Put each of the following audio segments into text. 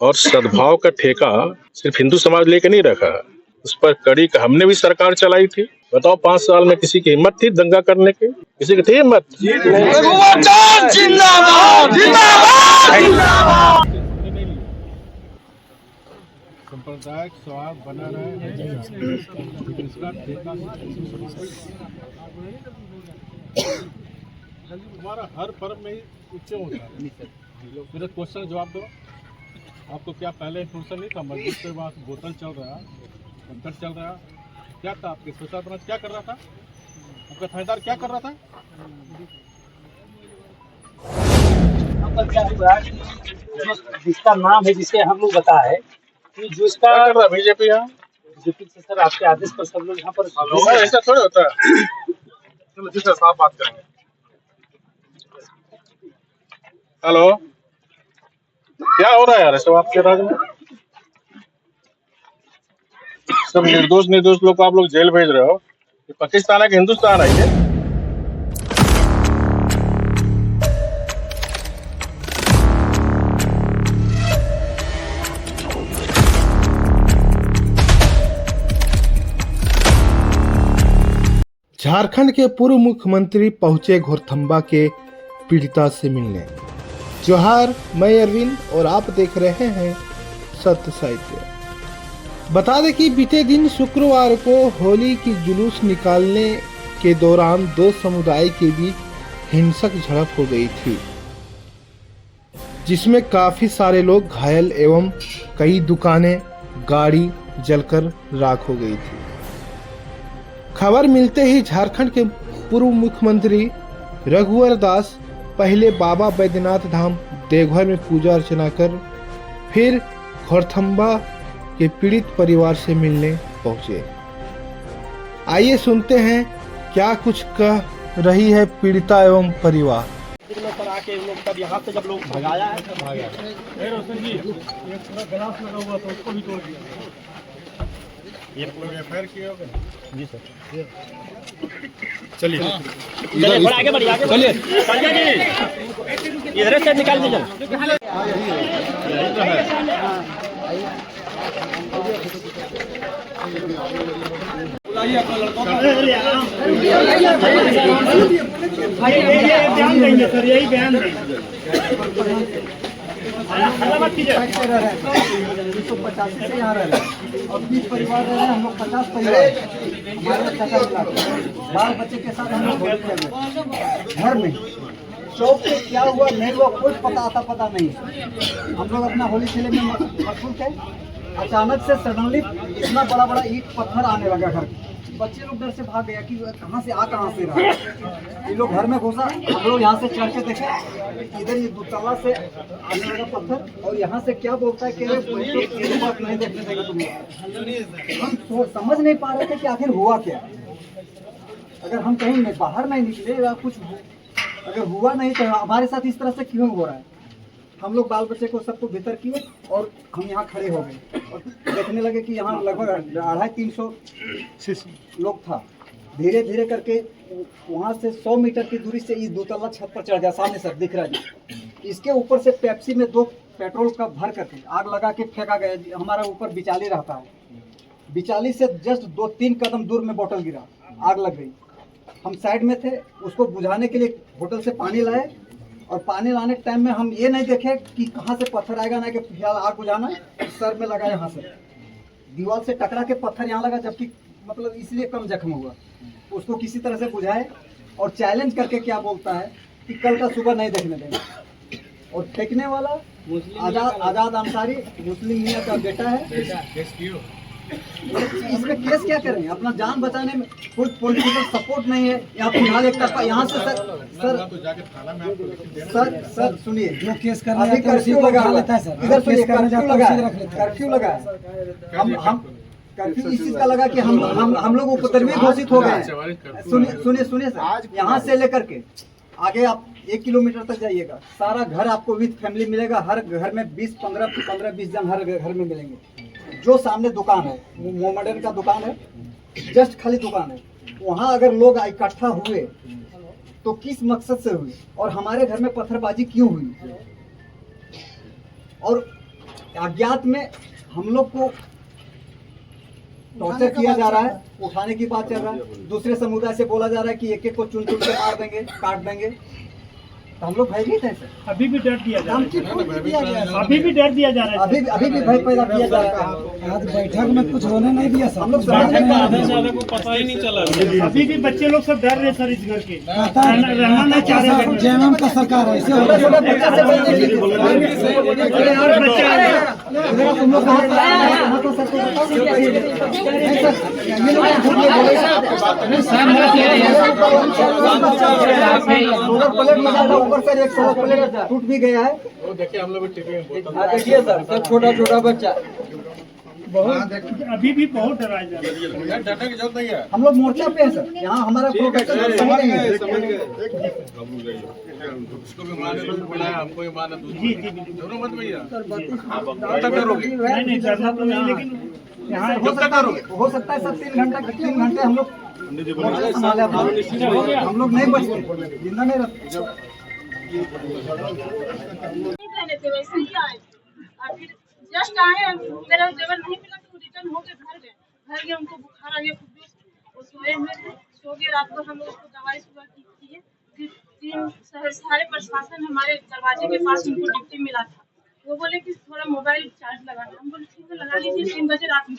और सद्भाव का ठेका सिर्फ हिंदू समाज लेके नहीं रखा, उस पर कड़ी का हमने भी सरकार चलाई थी। बताओ 5 साल में किसी की हिम्मत थी दंगा करने की? किसी की थी हिम्मत? सांप्रदायिक स्वभाव बना रहे इसका ठेका हमारा हर पर्व में ही उच्च होता है। मेरे क्वेश्चन का जवाब दो, आपको क्या पहले इंफॉर्मेशन नहीं था? मस्जिद के पास बोतल चल रहा, कंकर चल रहा, क्या था? आपके सोशल ब्रांच क्या कर रहा था? आपका थानेदार क्या कर रहा था? जिसका नाम है, जिसे हम लोग बताए कि जो इसका क्या कर रहा बीजेपी यहाँ? बीजेपी से सर आपके आदेश पर सब लोग यहाँ पर ऐसा थोड़ा होता है। चलो जी सर, साफ बात करेंगे। हेलो, क्या हो रहा है यार सब आपके राज्य में? सब निर्दोष लोग को आप लोग जेल भेज रहे हो। ये पाकिस्तान है कि हिंदुस्तान है ये? झारखंड के पूर्व मुख्यमंत्री पहुंचे घोरथम्बा के पीड़िता से मिलने। जोहार, मैं अरविंद और आप देख रहे हैं सत्य साहित्य। बता दें कि बीते दिन शुक्रवार को होली की जुलूस निकालने के दौरान दो समुदाय के बीच हिंसक झड़प हो गई थी, जिसमें काफी सारे लोग घायल एवं कई दुकानें, गाड़ी जलकर राख हो गई थी। खबर मिलते ही झारखंड के पूर्व मुख्यमंत्री रघुवर दास पहले बाबा बैद्यनाथ धाम देवघर में पूजा अर्चना कर फिर घोरथम्बा के पीड़ित परिवार से मिलने पहुंचे। आइए सुनते हैं क्या कुछ कह रही है पीड़िता एवं परिवार। पर आके लोग तब यहाँ से जब लोग भगाया है तब भागा। गिलास लगा हुआ था उसको भी तोड़ दिया। ये लोग एफआईआर किए होंगे? जी सर। चलिए थोड़ा आगे बढ़िए, आगे चलिए। इधर से निकाल दीजिए। बुलाइए अपना लड़का। बयान देंगे सर, यही बयान देंगे। 185 से यहाँ रह रहे हैं और 20 परिवार रह रहे हैं। हम लोग 50 परिवार हमारे चाचा बाल बच्चे के साथ हम लोग घर में चौक पे क्या हुआ नहीं हुआ कोई पता नहीं। हम लोग अपना होली खेले में मशगूल थे। अचानक से सडनली इतना बड़ा ईंट पत्थर आने लगा घर। बच्चे लोग डर से भाग गया कि कहाँ से रहा। ये लोग घर में घुसा, हम लोग यहाँ से चढ़ के देखे, इधर ये दुतला से आने लगा पत्थर और यहाँ से क्या बोलता है कि बात नहीं देखने देगा तुम। हम समझ नहीं पा रहे थे कि आखिर हुआ क्या। अगर हम कहीं बाहर नहीं निकले या कुछ अगर हुआ नहीं तो हमारे साथ इस तरह से क्यों हो रहा है। हम लोग बाल बच्चे को सबको भीतर किए और हम यहाँ खड़े हो गए और देखने लगे कि यहाँ लगभग 250-300 लोग था। धीरे धीरे करके वहाँ से 100 मीटर की दूरी से इस दोतला छत पर चढ़ गया। सामने सर दिख रहा है। इसके ऊपर से पेप्सी में 2 पेट्रोल का भर करके आग लगा के फेंका गया। हमारा ऊपर बिचाली रहता है, बिचाली से जस्ट 2-3 कदम दूर में बोतल गिरा, आग लग गई। हम साइड में थे, उसको बुझाने के लिए होटल से पानी लाए और पानी लाने के टाइम में हम ये नहीं देखे कि कहाँ से पत्थर आएगा, ना कि फिलहाल आग बुझाना सर में लगा, यहाँ से दीवार से टकरा के पत्थर यहाँ लगा, जबकि मतलब इसलिए कम जख्म हुआ। उसको किसी तरह से बुझाए और चैलेंज करके क्या बोलता है कि कल का सुबह नहीं देखने देंगे। और फेंकने वाला आजाद अंसारी मुस्लिम मियाँ का बेटा है। इसमें केस क्या करें, अपना जान बचाने में कोई पॉलिटिकल सपोर्ट नहीं है। यहाँ फिलहाल एक तरफा यहाँ से सर सुनिए, जो केस करना है कर्फ्यू लगा लेता है सर। इधर सुनिए, कर्फ्यू लगा है। हम कर्फ्यू इस चीज का लगा कि हम लोग उपद्रवी घोषित हो गए। सुनिए सर, यहाँ से लेकर के आगे आप 1 किलोमीटर तक जाइएगा, सारा घर आपको विद फैमिली मिलेगा। हर घर में 15-20 जन हर घर में मिलेंगे। जो सामने दुकान है, मोमडन का दुकान है, जस्ट खाली दुकान है, वहाँ अगर लोग इकट्ठा हुए तो किस मकसद से हुई और हमारे घर में पत्थरबाजी क्यों हुई। और अज्ञात में हम लोग को टॉर्चर किया जा रहा है, उठाने की बात चल रहा है। दूसरे समुदाय से बोला जा रहा है कि एक एक को चुन चुन के मार देंगे, काट देंगे। तो हम लोग भयभीत हैं सर। अभी भी डर दिया जा रहा है, अभी भी डर दिया जा रहा है, अभी भी भय पैदा किया जा रहा है। आज बैठक में कुछ होने नहीं दिया सर। हम लोग समझ नहीं पा रहे हैं। पता ही नहीं चला। अभी भी बच्चे लोग सब डर रहे सर इस घर के, रहना नहीं चाह रहे। जयराम का सरकार है ऐसे प्लेट लगा था ऊपर से, एक सोलर प्लेट टूट भी गया है। वो देखिए हम लोग भी टीवी में बोतल देखिए सर, सब छोटा छोटा बच्चा। अभी भी बहुत डराया जा रहा है। डरने की जरूरत नहीं है। हम लोग मोर्चा पे हैं सर, यहाँ हमारा प्रोटेक्शन समझ नहीं है। उसको भी मारने को बुलाया, हमको भी मारना। जी जी दोनों मत भैया। नहीं डरना तो नहीं, लेकिन यहाँ हो सकता है सर 3 घंटे हम लोग मोर्चा संभाले, हम लोग नहीं बचते, जिंदा नहीं रहते। वैसे ही आए और फिर जस्ट आए, मेरा जेवर नहीं मिला तो रिटर्न होके घर गए। उनको बुखार आ गया, वो सोए हुए थे, सो गए। रात को हम लोग उसको दवाई सुबह की है। फिर 3 सारे प्रशासन हमारे दरवाजे के पास उनको ड्यूटी मिला था। वो बोले कि थोड़ा मोबाइल चार्ज लगाना। हम बोले ठीक है लगा लीजिए। 3 बजे रात में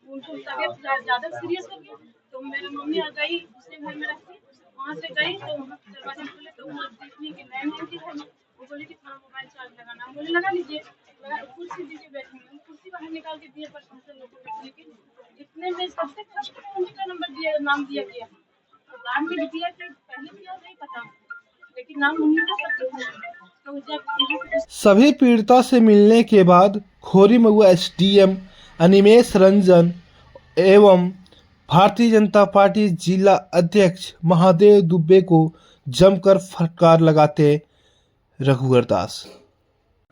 उनको तबियत ज़्यादा सीरियस हो गया, तो मेरी मम्मी आ गई, दूसरे घर में रखी। वहाँ से गई तो वहाँ दरवाजा खोले तो वो देखने के नए नए थे। वो बोले कि थोड़ा मोबाइल चार्ज लगाना। हम बोले लगा लीजिए। कुर्सी दीजिए बैठने, हम कुर्सी बाहर निकाल के दिए प्रशासन लोग को बैठने के। इतने में सबसे फर्स्ट में उन्हीं का नाम दिया गया। तो नाम भी दिया कि पहले दिया नहीं पता, लेकिन नाम उन्हीं का सब तो जब सभी पीड़िता से मिलने के बाद खोरी महुआ एसडीएम अनिमेष रंजन एवं भारतीय जनता पार्टी जिला अध्यक्ष महादेव दुबे को जमकर फटकार लगाते रघुवर दास।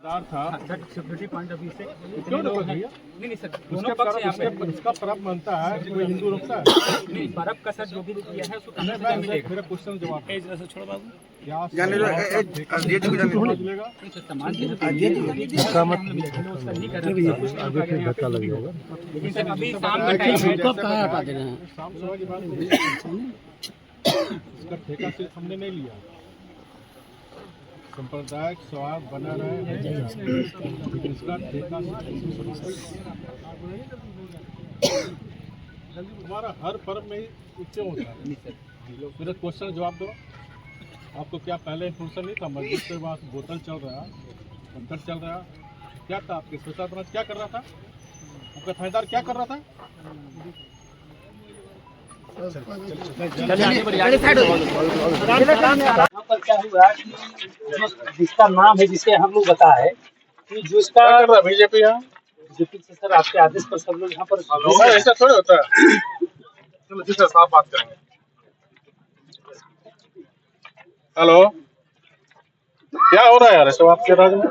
था सिक्योरिटी पॉइंट ऑफ व्यू से क्यों रोक भैया? नहीं सर, उसका पर्व मानता है, कोई हिंदू रोकता है? नहीं, पर्व का सर जो भी किया है उसको मेरा क्वेश्चन जवाब छोड़ो बाबू। क्या धक्का लग जाएगा, लेकिन सर अभी शाम का टाइम है, शाम सुबह की बात। इसका ठेका सिर्फ हमने नहीं लिया, सांप्रदायिक स्वाद बना रहे हैं। इसका ठेका हमारा हर पर्व में ही ऊंचे होता है। मेरा क्वेश्चन जवाब दो, आपको क्या पहले इन्फॉर्मेशन नहीं था? मस्जिद के पास बोतल चल रहा, कंकड़ चल रहा, क्या था? आपके सोचा क्या कर रहा था? आपका थानेदार क्या कर रहा था? यहाँ पर क्या हुआ कि जिसका नाम है, जिसे हम लोग बताए कि जो इसका बीजेपी यहाँ बीजेपी से सर आपके आदेश पर सब लोग यहाँ पर ऐसा थोड़ा होता है। चलो जी सर, साफ बात करेंगे। हेलो, क्या हो रहा है यार सब आपके राज्य में?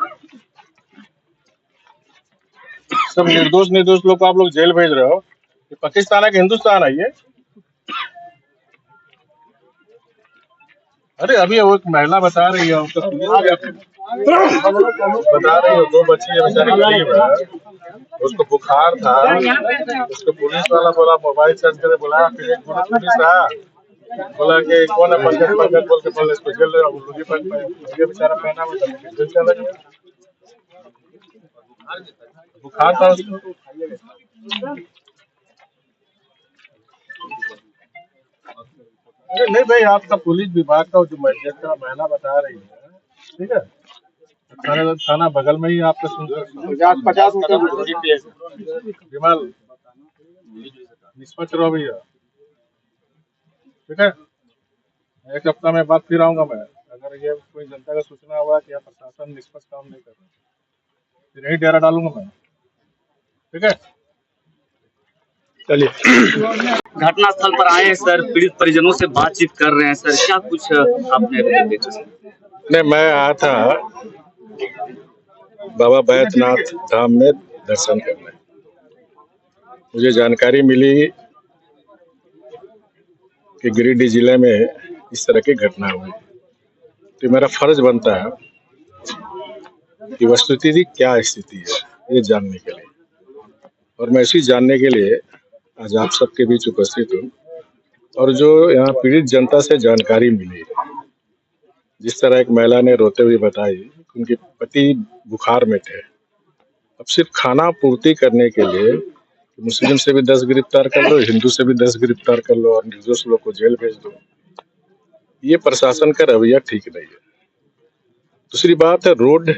सब निर्दोष लोग को आप लोग जेल भेज रहे हो। ये पाकिस्तान है कि हिंदुस्तान है ये? अरे अभी वो एक महिला बता रही है, बता रही है 2 बच्ची है, बेचारी गरीब है, उसको बुखार था, उसको पुलिस वाला बोला मोबाइल चार्ज करे, बुलाया। फिर एक पुलिस आया, बोला कि कौन है पंकज बोल के बोले इसको जेल ले, बेचारा पहना हुआ बुखार था उसको। नहीं भाई, आपका पुलिस विभाग का जो मैजिस्ट्रेट का महिला बता रही है, ठीक है, थाना बगल में ही आपका 50 विमल निष्पक्ष रहो भैया, ठीक है। 1 हफ्ता में बाद फिर आऊंगा मैं। अगर ये कोई जनता का सूचना हुआ कि यहाँ प्रशासन निष्पक्ष काम नहीं कर रहा, फिर यही डेरा डालूंगा मैं, ठीक है। चलिए, घटनास्थल पर आए हैं सर, पीड़ित परिजनों से बातचीत कर रहे हैं सर, क्या कुछ आपने देखा? नहीं, मैं आया था बाबा बैद्यनाथ धाम में दर्शन करने। मुझे जानकारी मिली कि गिरिडीह जिले में इस तरह की घटना हुई, तो मेरा फर्ज बनता है कि वस्तुस्थिति क्या स्थिति है ये जानने के लिए, और मैं इसी जानने के लिए आज आप सबके बीच उपस्थित हूँ। और जो यहाँ पीड़ित जनता से जानकारी मिली, जिस तरह एक महिला ने रोते हुए बताई कि उनके पति बुखार में थे, अब सिर्फ खाना पूर्ति करने के लिए मुस्लिम से भी 10 गिरफ्तार कर लो, हिंदू से भी 10 गिरफ्तार कर लो और निर्दोष लोग को जेल भेज दो। ये प्रशासन का रवैया ठीक नहीं है। दूसरी बात है, रोड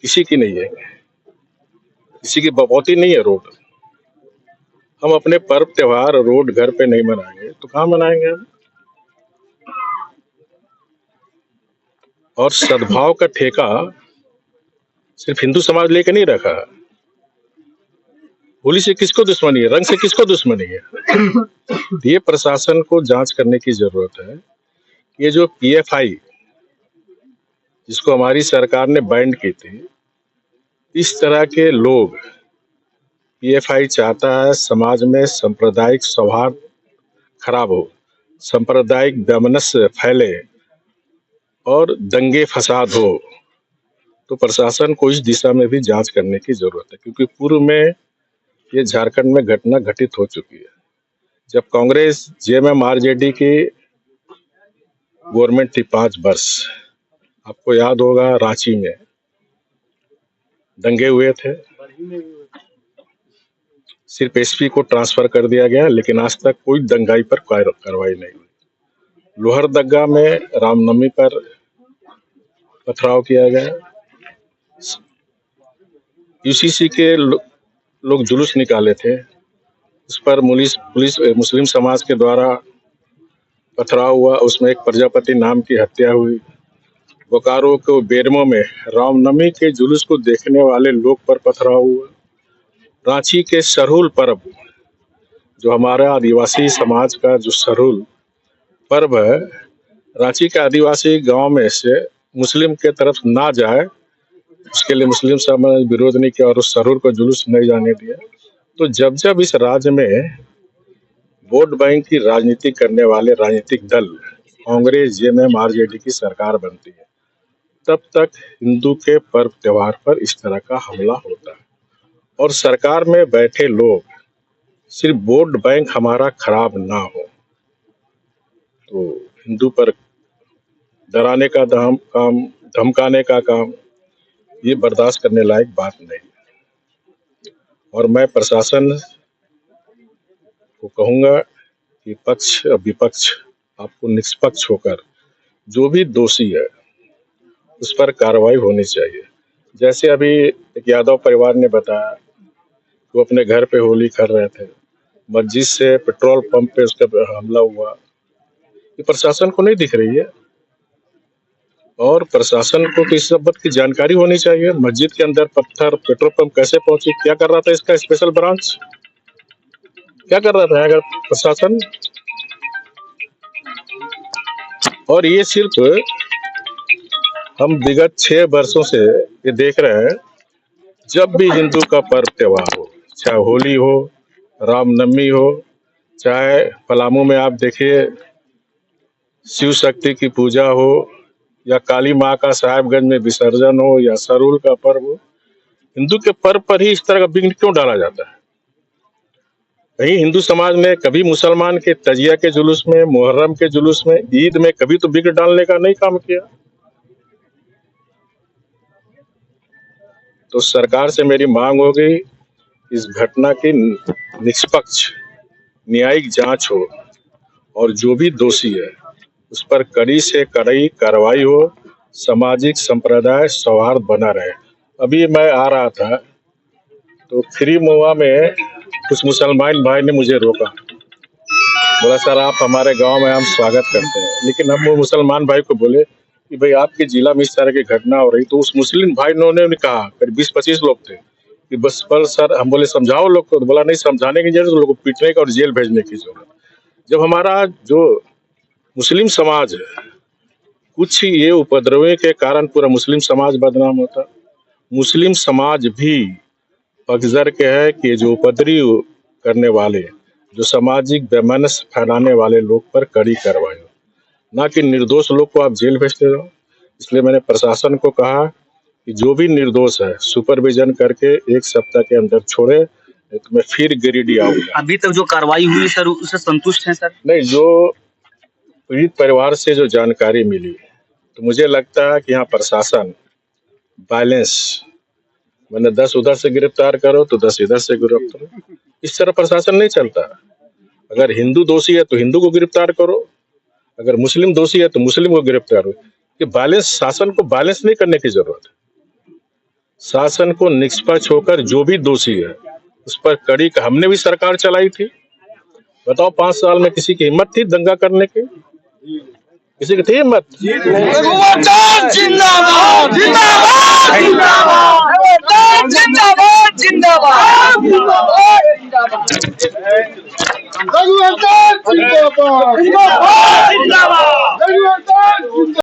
किसी की नहीं है, किसी की बपौती नहीं है रोड। हम अपने पर्व त्योहार रोड घर पे नहीं मनाएंगे तो कहाँ मनाएंगे हम? और सद्भाव का ठेका सिर्फ हिंदू समाज लेके नहीं रखा। होली से किसको दुश्मनी है, रंग से किसको दुश्मनी है? ये प्रशासन को जांच करने की जरूरत है। ये जो PFI जिसको हमारी सरकार ने बैन की थी, इस तरह के लोग, PFI चाहता है समाज में सांप्रदायिक सौहार्द खराब हो, सांप्रदायिक वैमनस्य फैले और दंगे फसाद हो। तो प्रशासन को इस दिशा में भी जांच करने की जरूरत है, क्योंकि पूर्व में ये झारखंड में घटना घटित हो चुकी है। जब कांग्रेस JMM RJD की गवर्नमेंट थी 5 वर्ष, आपको याद होगा रांची में दंगे हुए थे, सिर्फ SP को ट्रांसफर कर दिया गया, लेकिन आज तक कोई दंगाई पर कार्रवाई नहीं हुई। लोहरदगा में रामनवमी पर पथराव किया गया, UCC के लोग जुलूस निकाले थे, उस पर पुलिस मुस्लिम समाज के द्वारा पथराव हुआ, उसमें एक प्रजापति नाम की हत्या हुई। बोकारो के बेरमो में रामनवमी के जुलूस को देखने वाले लोग पर पथराव हुआ। रांची के सरहुल पर्व, जो हमारा आदिवासी समाज का जो सरहुल पर्व है, रांची के आदिवासी गांव में से मुस्लिम के तरफ ना जाए, उसके लिए मुस्लिम समाज विरोध नहीं किया और उस सरहुल को जुलूस नहीं जाने दिया। तो जब जब इस राज्य में वोट बैंक की राजनीति करने वाले राजनीतिक दल, कांग्रेस JMM RJD की सरकार बनती है, तब तक हिंदू के पर्व त्योहार पर इस तरह का हमला होता है। और सरकार में बैठे लोग सिर्फ वोट बैंक हमारा खराब ना हो, तो हिंदू पर डराने का काम, धमकाने का काम, ये बर्दाश्त करने लायक बात नहीं है। और मैं प्रशासन को कहूंगा कि पक्ष और विपक्ष आपको निष्पक्ष होकर जो भी दोषी है उस पर कार्रवाई होनी चाहिए। जैसे अभी एक यादव परिवार ने बताया, वो अपने घर पे होली कर रहे थे, मस्जिद से पेट्रोल पंप पे उसका हमला हुआ। ये प्रशासन को नहीं दिख रही है, और प्रशासन को तो इस सब बात की जानकारी होनी चाहिए। मस्जिद के अंदर पत्थर, पेट्रोल पंप कैसे पहुंची, क्या कर रहा था इसका स्पेशल ब्रांच, क्या कर रहा था अगर प्रशासन? और ये सिर्फ हम विगत 6 वर्षों से ये देख रहे हैं, जब भी हिंदू का पर्व त्योहार हो, चाहे होली हो, रामनवमी हो, चाहे पलामू में आप देखिए शिव शक्ति की पूजा हो, या काली माँ का साहेबगंज में विसर्जन हो, या सरहुल का पर्व हो, हिंदू के पर्व पर ही इस तरह का विघ्न क्यों डाला जाता है? कहीं हिंदू समाज में कभी मुसलमान के तजिया के जुलूस में, मुहर्रम के जुलूस में, ईद में कभी तो विघ्न डालने का नहीं काम किया। तो सरकार से मेरी मांग होगी, इस घटना की निष्पक्ष न्यायिक जांच हो और जो भी दोषी है उस पर कड़ी से कड़ी कार्रवाई हो, सामाजिक संप्रदाय सौहार्द बना रहे। अभी मैं आ रहा था तो फ्री मोआ में कुछ मुसलमान भाई ने मुझे रोका, बोला सर आप हमारे गांव में हम स्वागत करते हैं। लेकिन हम वो मुसलमान भाई को बोले कि भाई आपके जिला में इस तरह की घटना हो रही, तो उस मुस्लिम भाई ने कहा, करीब 20-25 लोग थे, कि बस पर सर हम बोले समझाओ लोग को, तो बोला नहीं समझाने की जरूरत, लोगों को पीटने का और जेल भेजने की जरूरत। जब हमारा जो मुस्लिम समाज है, कुछ ये उपद्रवी के कारण पूरा मुस्लिम समाज बदनाम होता। मुस्लिम समाज भी पगजर के है कि जो उपद्रव करने वाले, जो सामाजिक वैमनस्य फैलाने वाले लोग पर कड़ी कार्रवाई हो, ना कि निर्दोष लोग को आप जेल भेजते रहो। इसलिए मैंने प्रशासन को कहा कि जो भी निर्दोष है सुपरविजन करके 1 सप्ताह के अंदर छोड़े, नहीं तो मैं फिर गिरिडीह आऊंगा। अभी तक जो कार्रवाई हुई सर उससे संतुष्ट हैं सर? नहीं, जो पीड़ित परिवार से जो जानकारी मिली तो मुझे लगता है कि यहाँ प्रशासन बैलेंस, मैंने 10 उधर से गिरफ्तार करो तो 10 इधर से गिरफ्तार करो, इस तरह प्रशासन नहीं चलता। अगर हिंदू दोषी है तो हिंदू को गिरफ्तार करो, अगर मुस्लिम दोषी है तो मुस्लिम को गिरफ्तार करो। कि बैलेंस, शासन को बैलेंस नहीं करने की जरूरत है। शासन को निष्पक्ष होकर जो भी दोषी है उस पर कड़ी, हमने भी सरकार चलाई थी, बताओ 5 साल में किसी की हिम्मत थी दंगा करने की? किसी की थी हिम्मत? जिंदाबाद जिंदाबाद जिंदाबाद जिंदाबाद जिंदाबाद